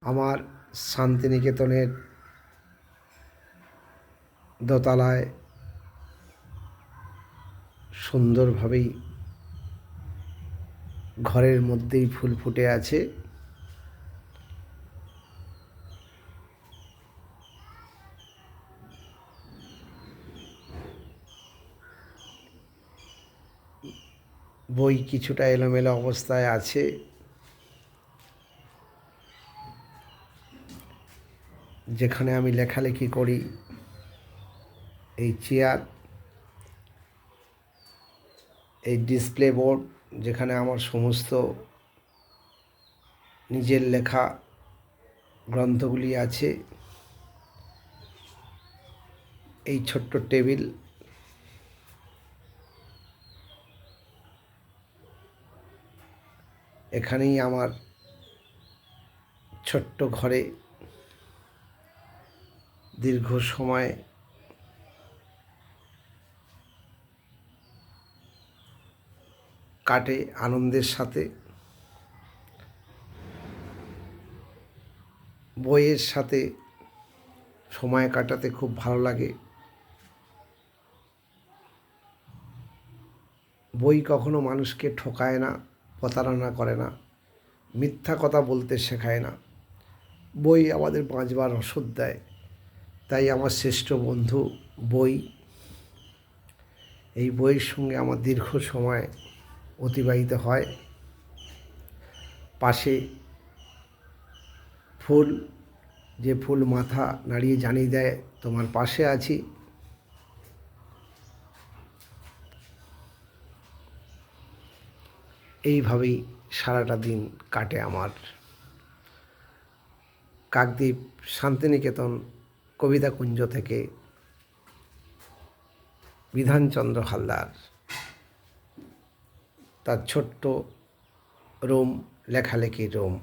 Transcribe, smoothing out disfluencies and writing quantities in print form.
আমার শান্তিনিকেতনের দোতলায় সুন্দরভাবেই ঘরের মধ্যেই ফুল ফুটে আছে। বই কিছুটা এলোমেলো অবস্থায় আছে। যেখানে আমি লেখালেখি করি, এই চেয়ার, এই ডিসপ্লে বোর্ড যেখানে আমার সমস্ত নিজের লেখা গ্রন্থগুলি আছে, এই ছোট্ট টেবিল, এখানেই আমার ছোট্ট ঘরে দীর্ঘ সময় কাটে আনন্দের সাথে। বইয়ের সাথে সময় কাটাতে খুব ভালো লাগে। বই কখনো মানুষকে ঠকায় না, প্রতারণা করে না, মিথ্যা কথা বলতে শেখায় না। বই আমাদের বাঁচবার ওষুধ দেয়। তাই আমার শ্রেষ্ঠ বন্ধু বই। এই বইয়ের সঙ্গে আমার দীর্ঘ সময় অতিবাহিত হয়। পাশে ফুল, যে ফুল মাথা নাড়িয়ে জানিয়ে দেয় তোমার পাশে আছি। এইভাবেই সারাটা দিন কাটে আমার। কাকদ্বীপ শান্তিনিকেতন কবিতাকুঞ্জ থেকে বিধানচন্দ্র হালদার তার ছোট্ট রুম, লেখালেখির রুম।